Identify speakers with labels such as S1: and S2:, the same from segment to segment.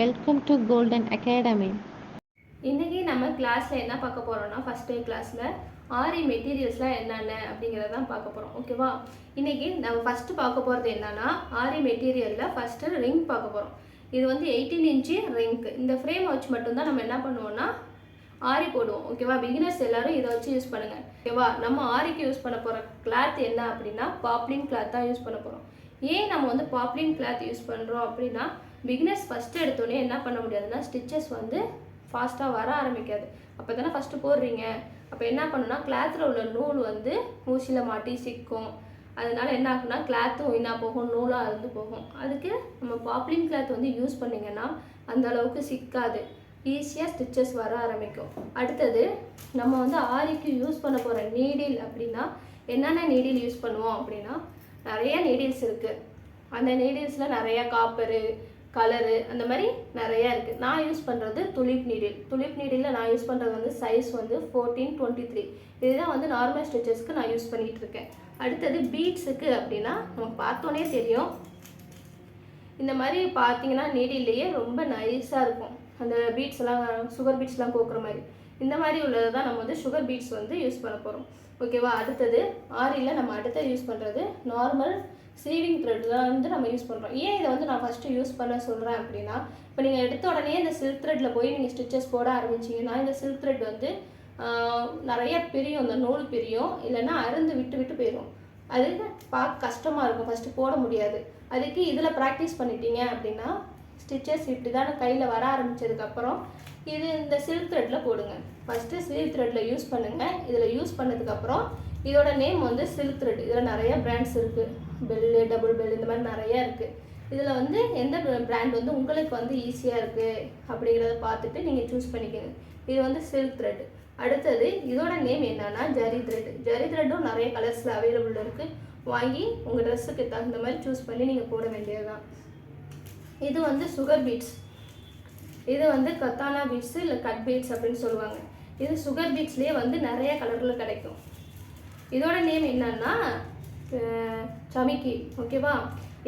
S1: Welcome to golden academy.
S2: இன்றைக்கி நம்ம கிளாஸில் என்ன பார்க்க போகிறோம்னா, ஃபஸ்ட் டே கிளாஸில் ஆரி மெட்டீரியல்ஸ்லாம் என்னென்ன அப்படிங்கிறத தான் பார்க்க போகிறோம். ஓகேவா? இன்றைக்கி நம்ம ஃபஸ்ட்டு பார்க்க போகிறது என்னென்னா, ஆரி மெட்டீரியலில் ஃபஸ்ட்டு ரிங் பார்க்க போகிறோம். இது வந்து 18 இன்ச்சு ரிங்க்கு. இந்த ஃப்ரேமை வச்சு மட்டும்தான் நம்ம என்ன பண்ணுவோம்னா ஆரி போடுவோம். ஓகேவா? பிகினர்ஸ் எல்லோரும் இதை வச்சு யூஸ் பண்ணுங்கள். ஓகேவா? நம்ம ஆரிக்கு யூஸ் பண்ண போகிற கிளாத் என்ன அப்படின்னா, பாப்ளின் கிளாத் தான் யூஸ் பண்ண போகிறோம். ஏன் நம்ம வந்து பாப்ளின் கிளாத் யூஸ் பண்ணுறோம் அப்படின்னா, பிகினர்ஸ் ஃபஸ்ட்டு எடுத்தோடனே என்ன பண்ண முடியாதுன்னா, ஸ்டிச்சஸ் வந்து ஃபாஸ்ட்டாக வர ஆரம்பிக்காது. அப்போ தானே ஃபஸ்ட்டு போடுறீங்க. அப்போ என்ன பண்ணுன்னா, கிளாத்தில் உள்ள நூல் வந்து ஊசியில் மாட்டி சிக்கும். அதனால் என்ன ஆகுனா, கிளாத்தும் வீணாக போகும், நூலாக இருந்து போகும். அதுக்கு நம்ம பாப்ளின் கிளாத் வந்து யூஸ் பண்ணிங்கன்னா அந்தளவுக்கு சிக்காது, ஈஸியாக ஸ்டிச்சஸ் வர ஆரம்பிக்கும். அடுத்தது நம்ம வந்து ஆரிக்கு யூஸ் பண்ண போகிற நீடில் அப்படின்னா, என்னென்ன நீடில் யூஸ் பண்ணுவோம் அப்படின்னா, நிறைய நீடில்ஸ் இருக்குது. அந்த நீடில்ஸில் நிறையா காப்பரு, கலரு, அந்த மாதிரி நிறையா இருக்குது. நான் யூஸ் பண்ணுறது துலிப் நீடில். துலிப் நீடிலில் நான் யூஸ் பண்ணுறது வந்து சைஸ் வந்து 14-23. இதுதான் வந்து நார்மல் ஸ்டிச்சஸ்க்கு நான் யூஸ் பண்ணிகிட்டு இருக்கேன். அடுத்தது பீட்ஸுக்கு அப்படின்னா, நமக்கு பார்த்தோன்னே தெரியும். இந்த மாதிரி பார்த்தீங்கன்னா நீடில்லையே ரொம்ப நைஸாக இருக்கும். அந்த பீட்ஸ்லாம் சுகர் பீட்ஸ்லாம் கோக்குற மாதிரி, இந்த மாதிரி உள்ளது தான் நம்ம வந்து சுகர் பீட்ஸ் வந்து யூஸ் பண்ண போகிறோம். ஓகேவா? அடுத்தது ஆரியில் நம்ம அடுத்த யூஸ் பண்ணுறது நார்மல் சீவிங் த்ரெட் தான் வந்து நம்ம யூஸ் பண்ணுறோம். ஏன் இதை வந்து நான் ஃபஸ்ட்டு யூஸ் பண்ண சொல்கிறேன் அப்படின்னா, இப்போ நீங்கள் எடுத்த உடனே இந்த சில்க் த்ரெட்டில் போய் நீங்கள் ஸ்டிச்சஸ் போட ஆரம்பிச்சிங்கன்னா, இந்த சில்க் த்ரெட் வந்து நிறைய பிரியும், இந்த நூல் பிரியும், இல்லைன்னா அருந்து விட்டு விட்டு போயிடும். அது பார்க்க கஷ்டமாக இருக்கும், ஃபஸ்ட்டு போட முடியாது. அதுக்கு இதில் ப்ராக்டிஸ் பண்ணிட்டீங்க அப்படின்னா, ஸ்டிச்சஸ் இப்படி தான் கையில் வர ஆரம்பித்ததுக்கப்புறம் இது இந்த சில்க் த்ரெட்டில் போடுங்க. ஃபஸ்ட்டு சில்க் த்ரெட்டில் யூஸ் பண்ணுங்கள். இதில் யூஸ் பண்ணதுக்கப்புறம் இதோட நேம் வந்து சில்க் த்ரெட். இதில் நிறைய பிராண்ட்ஸ் இருக்குது, பெல்லு, டபுள் பெல், இந்த மாதிரி நிறையா இருக்குது. இதில் வந்து எந்த பிராண்ட் வந்து உங்களுக்கு வந்து ஈஸியாக இருக்குது அப்படிங்கிறத பார்த்துட்டு நீங்கள் சூஸ் பண்ணிக்கோங்க. இது வந்து சில்க் த்ரெட். அடுத்தது இதோட நேம் என்னன்னா ஜரி த்ரெட். ஜரி த்ரெட்டும் நிறைய கலர்ஸில் அவைலபிள் இருக்குது. வாங்கி உங்கள் ட்ரெஸ்ஸுக்கு தகுந்த மாதிரி சூஸ் பண்ணி நீங்கள் போட வேண்டியது தான். இது வந்து சுகர் பீட்ஸ். இது வந்து கத்தானா பீட்ஸு இல்லை கட் பீட்ஸ் அப்படின்னு சொல்லுவாங்க. இது சுகர் பீட்ஸ்லேயே வந்து நிறைய கலரில் கிடைக்கும். இதோட நேம் என்னன்னா சமிக்கி. ஓகேவா?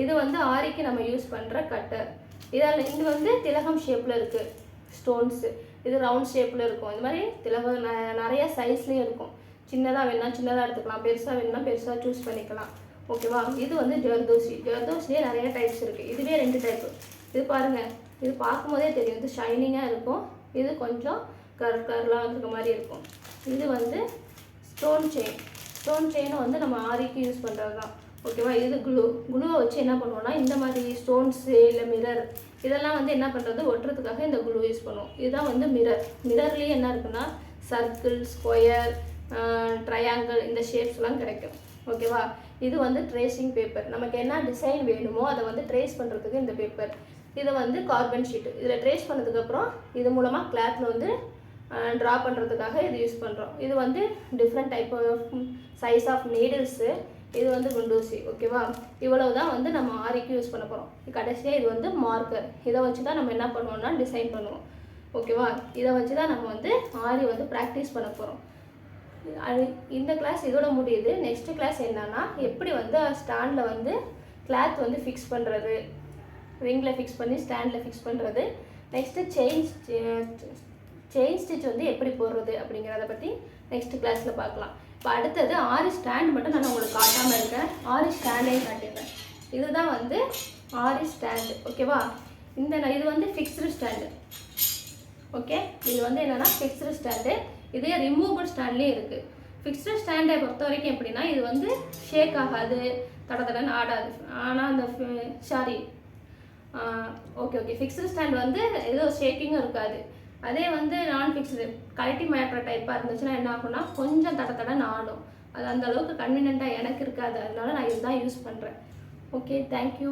S2: இது வந்து ஆரிக்கு நம்ம யூஸ் பண்ணுற கட்டர். இதில் இது வந்து திலகம் ஷேப்பில் இருக்குது ஸ்டோன்ஸு. இது ரவுண்ட் ஷேப்பில் இருக்கும். இந்த மாதிரி திலகம் நிறைய சைஸ்லேயும் இருக்கும். சின்னதாக வேணுன்னா சின்னதாக எடுத்துக்கலாம், பெருசாக வேணுன்னா பெருசாக சூஸ் பண்ணிக்கலாம். ஓகேவா? இது வந்து ஜர்தோசி. ஜர்தோசிலே நிறைய டைப்ஸ் இருக்குது. இதுவே 2 டைப்பு. இது பாருங்கள், இது பார்க்கும்போதே தெரியும், இது ஷைனிங்காக இருக்கும், இது கொஞ்சம் கர்லாம் இருக்க மாதிரி இருக்கும். இது வந்து ஸ்டோன் செயின். ஸ்டோன் செயினும் வந்து நம்ம ஆரிக்கு யூஸ் பண்ணுறது தான். ஓகேவா? இது குளுவை வச்சு என்ன பண்ணுவோம்னா, இந்த மாதிரி ஸ்டோன்ஸு இல்லை மிரர் இதெல்லாம் வந்து என்ன பண்ணுறது, ஒட்டுறதுக்காக இந்த குளூ யூஸ் பண்ணுவோம். இதுதான் வந்து மிரர். மிரர்லேயே என்ன இருக்குன்னா, சர்க்கிள், ஸ்கொயர், ட்ரையாங்கிள், இந்த ஷேப்ஸ்லாம் கிடைக்கும். ஓகேவா? இது வந்து ட்ரேசிங் பேப்பர். நமக்கு என்ன டிசைன் வேணுமோ அதை வந்து ட்ரேஸ் பண்ணுறதுக்கு இந்த பேப்பர். இது வந்து கார்பன் ஷீட்டு. இதில் ட்ரேஸ் பண்ணதுக்கப்புறம் இது மூலமாக கிளாத்தில் வந்து ட்ரா பண்ணுறதுக்காக இது யூஸ் பண்ணுறோம். இது வந்து different type of size of needles. இது வந்து குண்டூசி. ஓகேவா? இவ்வளவு தான் வந்து நம்ம ஆரிக்கு யூஸ் பண்ண போகிறோம். கடைசியாக இது வந்து மார்க்கர். இதை வச்சு தான் நம்ம என்ன பண்ணுவோம்னா டிசைன் பண்ணுவோம். ஓகேவா? இதை வச்சு தான் நம்ம வந்து ஆரி வந்து ப்ராக்டிஸ் பண்ண போகிறோம். இந்த கிளாஸ் இதோட முடியுது. நெக்ஸ்ட்டு கிளாஸ் என்னன்னா, எப்படி வந்து ஸ்டாண்டில் வந்து கிளாத் வந்து ஃபிக்ஸ் பண்ணுறது, ரிங்கில் ஃபிக்ஸ் பண்ணி ஸ்டாண்டில் ஃபிக்ஸ் பண்ணுறது. நெக்ஸ்ட்டு செயின் ஸ்டிச் வந்து எப்படி போடுறது அப்படிங்கிறத பற்றி நெக்ஸ்ட் கிளாஸில் பார்க்கலாம். இப்போ அடுத்தது ஆரி ஸ்டாண்ட் மட்டும் நான் உங்களுக்கு காட்டாமல் இருக்கேன். ஆரி ஸ்டாண்டையும் காட்டிடுறேன். இதுதான் வந்து ஆரி ஸ்டாண்டு. ஓகேவா? இது வந்து ஃபிக்ஸ்டு ஸ்டாண்டு. ஓகே, இது வந்து என்னென்னா ஃபிக்ஸ்டு ஸ்டாண்டு. இதே ரிமூவபிள் ஸ்டாண்ட்லேயும் இருக்குது. ஃபிக்ஸ்டு ஸ்டாண்டை பொறுத்த வரைக்கும் எப்படின்னா, இது வந்து ஷேக் ஆகாது, தடன்னு ஆடாது. ஆனால் அந்த ஓகே ஃபிக்ஸ்டு ஸ்டாண்ட் வந்து ஏதோ ஷேக்கிங்கும் இருக்காது. அதே வந்து நான் ஃபிக்ஸ்டு கலட்டி மாட்டுற டைப்பாக இருந்துச்சுன்னா என்ன ஆகும்னா, கொஞ்சம் தடன்னு ஆடும். அது அந்த அளவுக்கு கன்வீனியண்ட்டாக எனக்கு இருக்காது. அதனால நான் இதுதான் யூஸ் பண்ணுறேன். Okay, thank you.